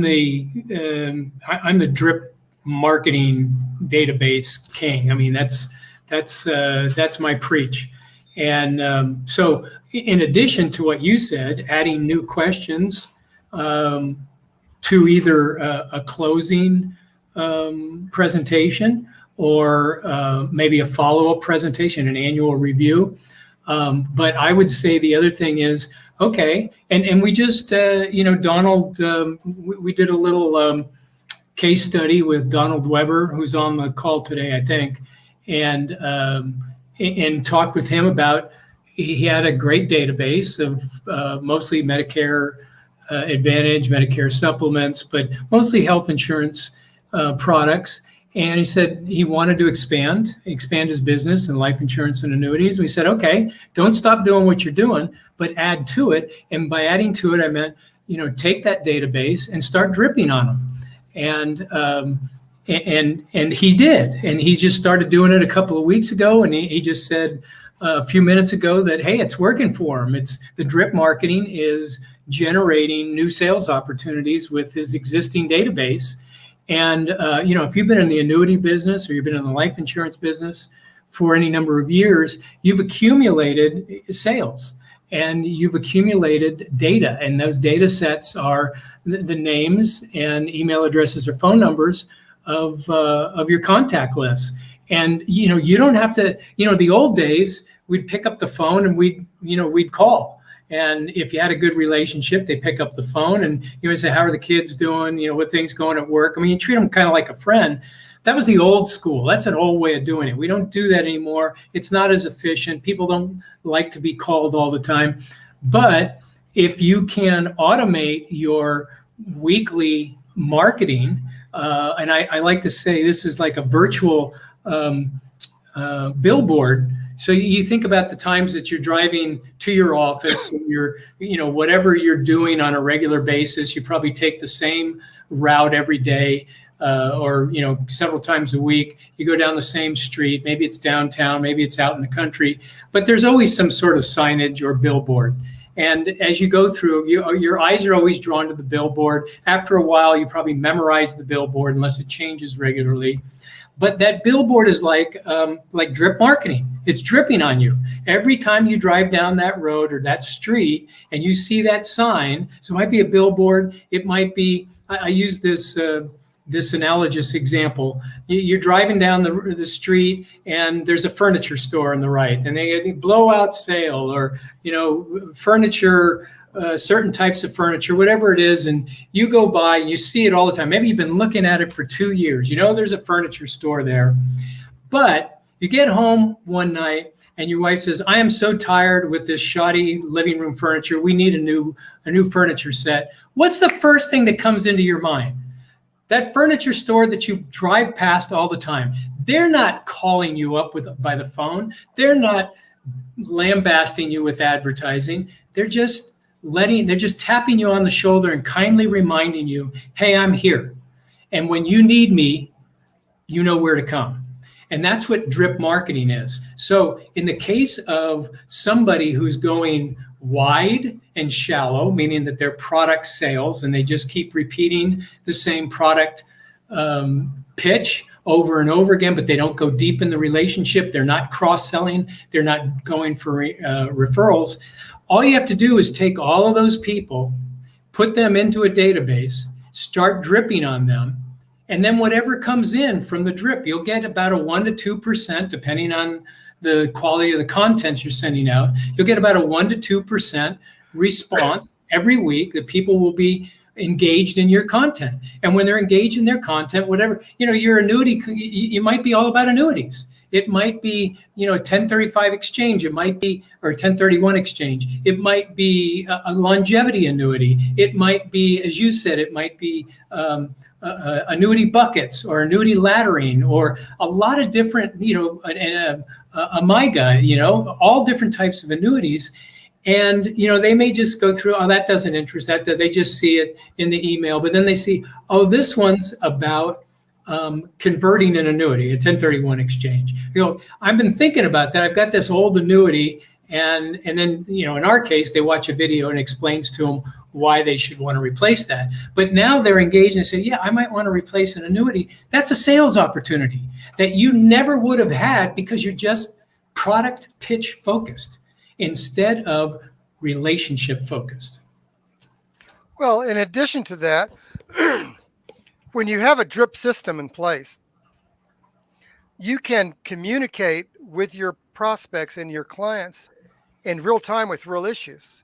the drip marketing database king. I mean, that's my preach. And so in addition to what you said, adding new questions to either a closing presentation or maybe a follow-up presentation, an annual review. But I would say the other thing is, okay, and we just, Donald, we did a little case study with Donald Weber, who's on the call today, I think, and talked with him about, he had a great database of mostly Medicare Advantage, Medicare supplements, but mostly health insurance products. And he said he wanted to expand his business in life insurance and annuities. We said, okay, don't stop doing what you're doing, but add to it. And by adding to it, I meant, take that database and start dripping on them. And he did. And he just started doing it a couple of weeks ago. And he just said a few minutes ago that, hey, it's working for him. It's the drip marketing is generating new sales opportunities with his existing database. And, if you've been in the annuity business or you've been in the life insurance business for any number of years, you've accumulated sales. and you've accumulated data, and those data sets are the names and email addresses or phone numbers of your contact list. And you don't have to. The old days, we'd pick up the phone and we'd call. And if you had a good relationship, they pick up the phone and you would say, "How are the kids doing? What things going at work?" I mean, you treat them kind of like a friend. That was the old school. That's an old way of doing it. We don't do that anymore. It's not as efficient. People don't like to be called all the time. But if you can automate your weekly marketing, and I like to say this is like a virtual billboard. So you think about the times that you're driving to your office, and you're, whatever you're doing on a regular basis, you probably take the same route every day, or several times a week. You go down the same street. Maybe it's downtown, maybe it's out in the country, but there's always some sort of signage or billboard. And as you go through, your eyes are always drawn to the billboard. After a while, you probably memorize the billboard unless it changes regularly. But that billboard is like drip marketing. It's dripping on you. Every time you drive down that road or that street and you see that sign, so it might be a billboard. It might be, I use this analogous example. You're driving down the street and there's a furniture store on the right, and they blowout sale, or furniture, certain types of furniture, whatever it is, and you go by and you see it all the time. Maybe you've been looking at it for 2 years. There's a furniture store there, but you get home one night and your wife says, "I am so tired with this shoddy living room furniture. We need a new furniture set." What's the first thing that comes into your mind? That furniture store that you drive past all the time. They're not calling you up by the phone. They're not lambasting you with advertising. They're just tapping you on the shoulder and kindly reminding you, "Hey, I'm here. And when you need me, you know where to come." And that's what drip marketing is. So in the case of somebody who's going wide and shallow, meaning that they're product sales and they just keep repeating the same product pitch over and over again, but they don't go deep in the relationship. They're not cross-selling. They're not going for referrals. All you have to do is take all of those people, put them into a database, start dripping on them, and then whatever comes in from the drip, you'll get about a 1% to 2%, depending on the quality of the content you're sending out. You'll get about a 1% to 2% response every week that people will be engaged in your content. And when they're engaged in their content, whatever, your annuity, you might be all about annuities. It might be, a 1035 exchange. It might be, or 1031 exchange. It might be a longevity annuity. It might be, as you said, it might be annuity buckets or annuity laddering, or a lot of different, a MIGA, all different types of annuities. And, they may just go through, "Oh, that doesn't interest that." They just see it in the email, but then they see, "Oh, this one's about converting an annuity, a 1031 exchange." I've been thinking about that. I've got this old annuity, and then, in our case, they watch a video and explains to them why they should want to replace that. But now they're engaged and say, "Yeah, I might want to replace an annuity." That's a sales opportunity that you never would have had because you're just product pitch focused instead of relationship focused.
Well, in addition to that, when you have a drip system in place, you can communicate with your prospects and your clients in real time with real issues.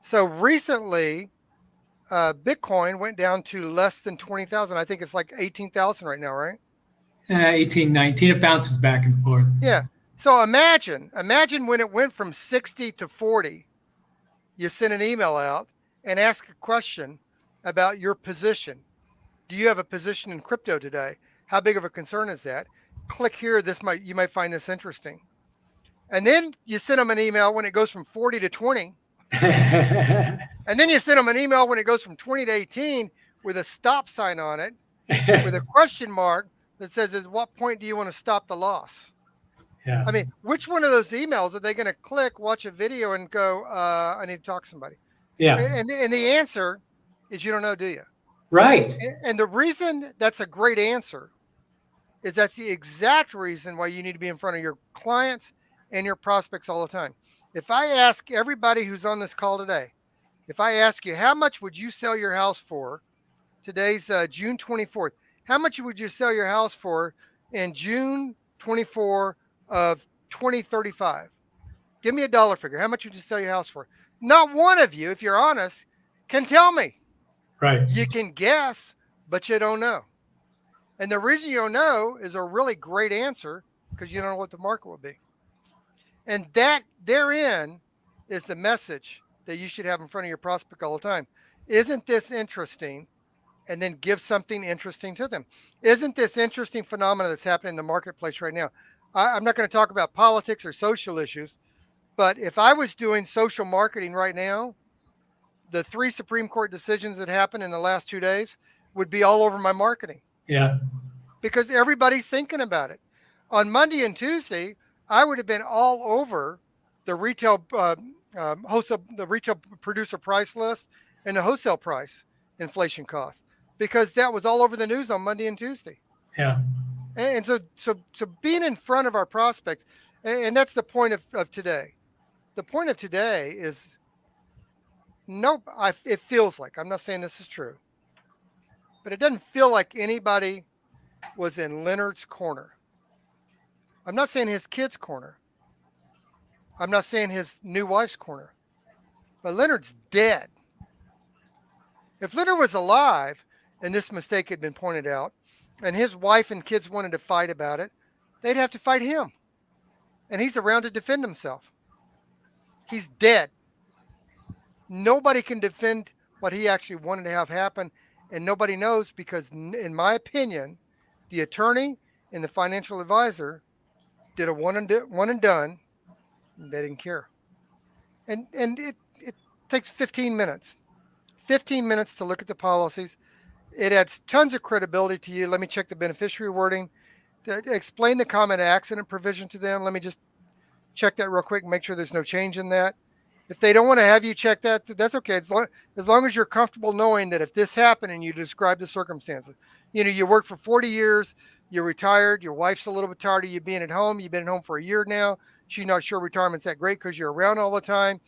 So recently, Bitcoin went down to less than 20,000. I think it's like 18,000 right now, right?
18, 19, it bounces back and forth.
Yeah. So imagine when it went from 60 to 40, you send an email out and ask a question about your position. Do you have a position in crypto today? How big of a concern is that? Click here. You might find this interesting. And then you send them an email when it goes from 40 to 20. And then you send them an email when it goes from 20 to 18 with a stop sign on it, with a question mark that says, "At what point do you want to stop the loss?"
Yeah.
I mean, which one of those emails are they going to click, watch a video, and go, "I need to talk to somebody"?
Yeah.
And the answer is you don't know, do you?
Right.
And the reason that's a great answer is that's the exact reason why you need to be in front of your clients and your prospects all the time. If I ask everybody who's on this call today, if I ask you, how much would you sell your house for? Today's June 24th. How much would you sell your house for in June 24 of 2035? Give me a dollar figure. How much would you sell your house for? Not one of you, if you're honest, can tell me.
Right.
You can guess, but you don't know. And the reason you don't know is a really great answer, because you don't know what the market will be. And that therein is the message that you should have in front of your prospect all the time. Isn't this interesting? And then give something interesting to them. Isn't this interesting phenomenon that's happening in the marketplace right now? I'm not going to talk about politics or social issues, but if I was doing social marketing right now, the 3 Supreme Court decisions that happened in the last 2 days would be all over my marketing.
Yeah.
Because everybody's thinking about it. On Monday and Tuesday, I would have been all over the retail the retail producer price list and the wholesale price inflation cost, because that was all over the news on Monday and Tuesday.
Yeah.
And so being in front of our prospects, and that's the point of today. The point of today is, it feels like, I'm not saying this is true, but it doesn't feel like anybody was in Leonard's corner. I'm not saying his kid's corner. I'm not saying his new wife's corner. But Leonard's dead. If Leonard was alive and this mistake had been pointed out, and his wife and kids wanted to fight about it, they'd have to fight him. And he's around to defend himself. He's dead. Nobody can defend what he actually wanted to have happen, and nobody knows, because, in my opinion, the attorney and the financial advisor did a one and done. And they didn't care. And it takes 15 minutes. 15 minutes to look at the policies. It adds tons of credibility to you. Let me check the beneficiary wording. To explain the common accident provision to them. Let me just check that real quick and make sure there's no change in that. If they don't want to have you check that, that's okay. As long as you're comfortable knowing that if this happened and you describe the circumstances, you worked for 40 years, you're retired, your wife's a little bit tired of you being at home. You've been at home for a year now. She's not sure retirement's that great because you're around all the time.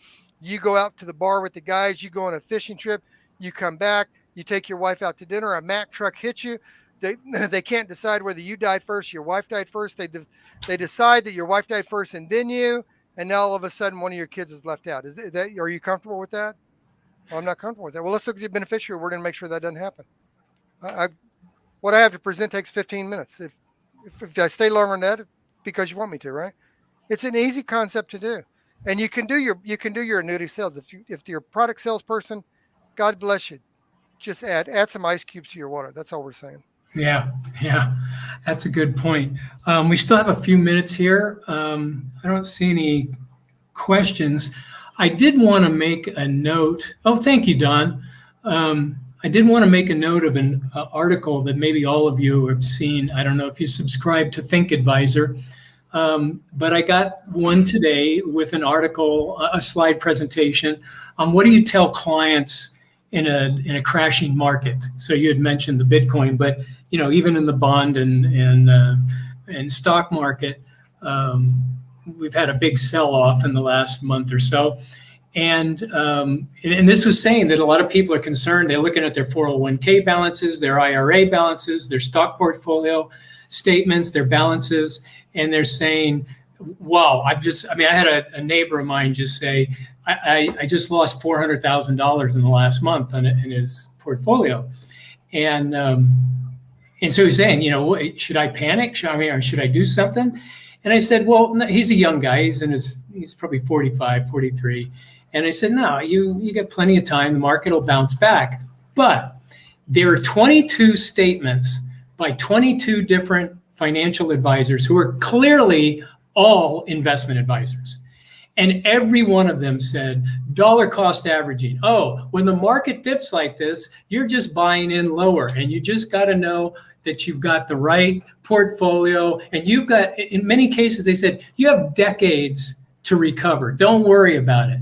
You go out to the bar with the guys, you go on a fishing trip, you come back, you take your wife out to dinner, a Mack truck hits you. They can't decide whether you died first, your wife died first. They decide that your wife died first and then you, and now all of a sudden one of your kids is left out. Are you comfortable with that? Well, I'm not comfortable with that. Well, let's look at your beneficiary wording and make sure that doesn't happen. What I have to present takes 15 minutes. If I stay longer than that, because you want me to, right? It's an easy concept to do, and you can do your annuity sales. If you're a product salesperson, God bless you. Just add some ice cubes to your water. That's all we're saying.
Yeah, that's a good point. We still have a few minutes here. I don't see any questions. I did want to make a note. Oh, thank you, Don. I did want to make a note of an article that maybe all of you have seen. I don't know if you subscribe to Think Advisor, but I got one today with an article, a slide presentation on what do you tell clients in a crashing market. So you had mentioned the Bitcoin, but even in the bond and stock market, we've had a big sell-off in the last month or so. And this was saying that a lot of people are concerned. They're looking at their 401k balances, their IRA balances, their stock portfolio statements, their balances, and they're saying, wow, I had a neighbor of mine just say, I just lost $400,000 in the last month in his portfolio. And so he's saying, should I panic? Should I do something? And I said, well, no, he's a young guy. He's probably 45, 43. And I said, no, you get plenty of time. The market will bounce back. But there are 22 statements by 22 different financial advisors who are clearly all investment advisors. And every one of them said dollar cost averaging. Oh, when the market dips like this, you're just buying in lower. And you just got to know that you've got the right portfolio. And you've got, in many cases, they said, you have decades to recover. Don't worry about it.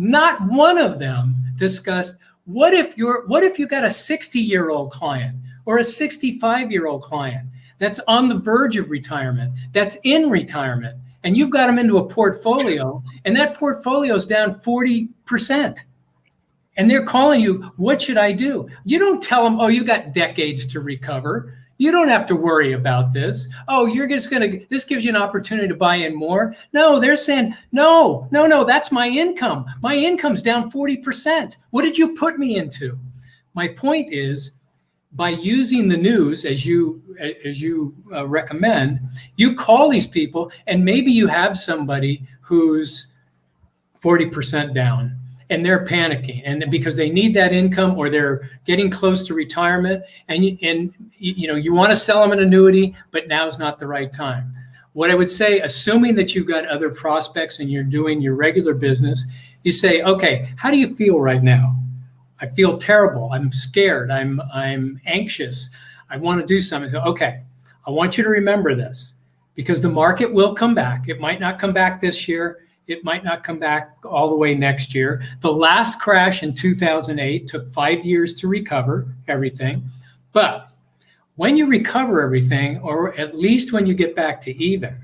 Not one of them discussed, what if you got a 60-year-old client or a 65-year-old client that's on the verge of retirement, that's in retirement, and you've got them into a portfolio, and that portfolio is down 40%. And they're calling you, what should I do? You don't tell them, oh, you got decades to recover. You don't have to worry about this. Oh, this gives you an opportunity to buy in more. No, they're saying, no, that's my income. My income's down 40%. What did you put me into? My point is, by using the news as you recommend, you call these people, and maybe you have somebody who's 40% down and they're panicking, and because they need that income or they're getting close to retirement, and you want to sell them an annuity, but now's not the right time. What I would say, assuming that you've got other prospects and you're doing your regular business, you say, okay, how do you feel right now? I feel terrible. I'm scared. I'm anxious. I want to do something. Okay, I want you to remember this, because the market will come back. It might not come back this year. It might not come back all the way next year. The last crash in 2008 took 5 years to recover everything. But when you recover everything, or at least when you get back to even,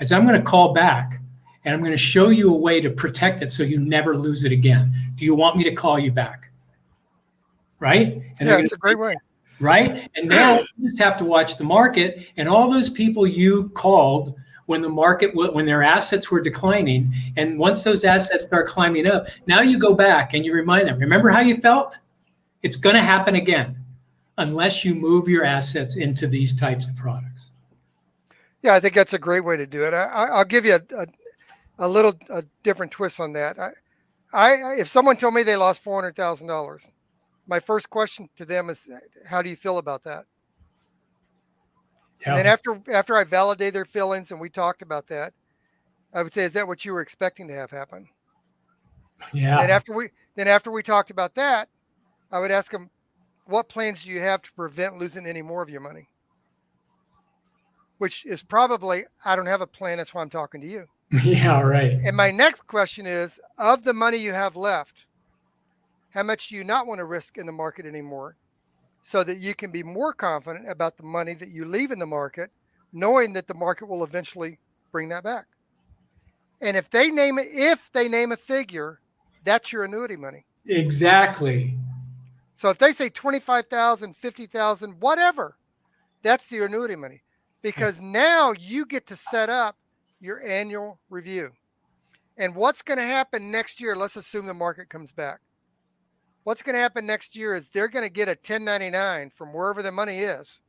as I'm going to call back, and I'm going to show you a way to protect it so you never lose it again. Do you want me to call you back? Right? And
yeah, it's a great way.
Right? And now you just have to watch the market, and all those people you called when their assets were declining, and once those assets start climbing up, now you go back and you remind them, remember how you felt? It's going to happen again unless you move your assets into these types of products.
Yeah, I think that's a great way to do it. I'll give you a different twist on that. If someone told me they lost $400,000, my first question to them is, how do you feel about that? Yeah. And then after I validate their feelings and we talked about that, I would say, is that what you were expecting to have happen?
Yeah.
And after we talked about that, I would ask them, what plans do you have to prevent losing any more of your money? Which is probably, I don't have a plan. That's why I'm talking to you.
Yeah, right.
And my next question is, of the money you have left, how much do you not want to risk in the market anymore, so that you can be more confident about the money that you leave in the market, knowing that the market will eventually bring that back? And if they name a figure, that's your annuity money.
Exactly.
So if they say 25,000, 50,000, whatever, that's the annuity money, because now you get to set up your annual review. And what's going to happen next year? Let's assume the market comes back. What's going to happen next year is they're going to get a 1099 from wherever the money is.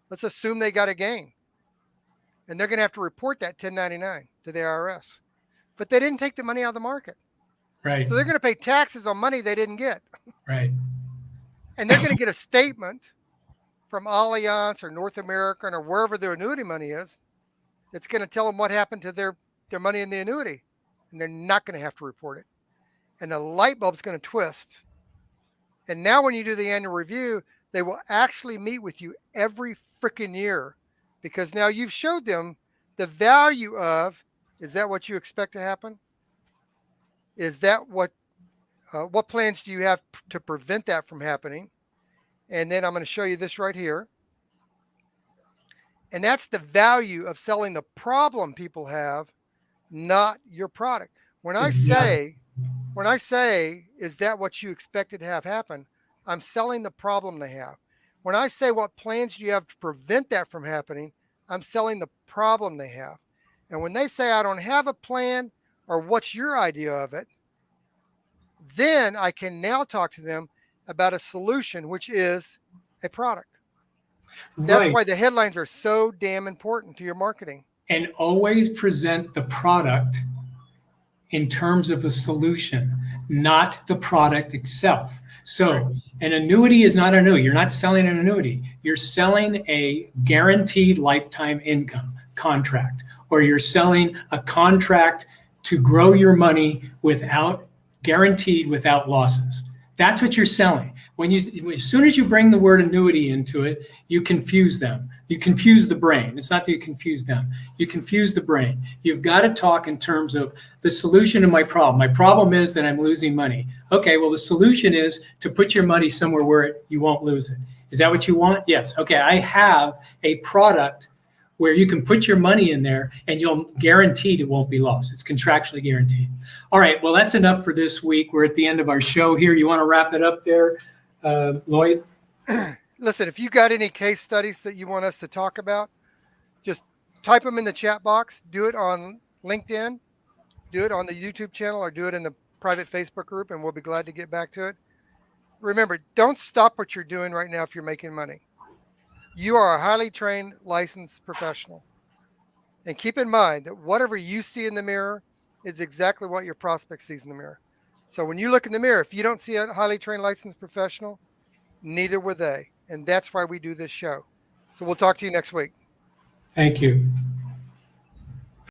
Let's assume they got a gain. And they're going to have to report that 1099 to the IRS. But they didn't take the money out of the market.
Right.
So they're going to pay taxes on money they didn't get.
Right.
And they're going to get a statement from Allianz or North American or wherever their annuity money is that's going to tell them what happened to their money in the annuity. And they're not going to have to report it. And the light bulb's going to twist. And now when you do the annual review, they will actually meet with you every freaking year, because now you've showed them the value of, is that what you expect to happen? Is that what plans do you have to prevent that from happening? And then I'm going to show you this right here. And that's the value of selling the problem people have, not your product. When I say, is that what you expected to have happen? I'm selling the problem they have. When I say, what plans do you have to prevent that from happening? I'm selling the problem they have. And when they say, I don't have a plan, or what's your idea of it, then I can now talk to them about a solution, which is a product. That's why the headlines are so damn important to your marketing.
And always present the product in terms of a solution, not the product itself. So an annuity is not an annuity. You're not selling an annuity. You're selling a guaranteed lifetime income contract, or you're selling a contract to grow your money guaranteed without losses. That's what you're selling. As soon as you bring the word annuity into it, you confuse them. You confuse the brain. It's not that you confuse them. You confuse the brain. You've got to talk in terms of the solution to my problem. My problem is that I'm losing money. Okay, well, the solution is to put your money somewhere where you won't lose it. Is that what you want? Yes. Okay, I have a product where you can put your money in there and you'll guaranteed it won't be lost. It's contractually guaranteed. All right, well, that's enough for this week. We're at the end of our show here. You want to wrap it up there, Lloyd?
Listen, if you got any case studies that you want us to talk about, just type them in the chat box. Do it on LinkedIn, do it on the YouTube channel, or do it in the private Facebook group, and we'll be glad to get back to it. Remember, don't stop what you're doing right now if you're making money. You are a highly trained, licensed professional. And keep in mind that whatever you see in the mirror is exactly what your prospect sees in the mirror. So when you look in the mirror, if you don't see a highly trained, licensed professional, neither were they. And that's why we do this show. So we'll talk to you next week.
Thank you.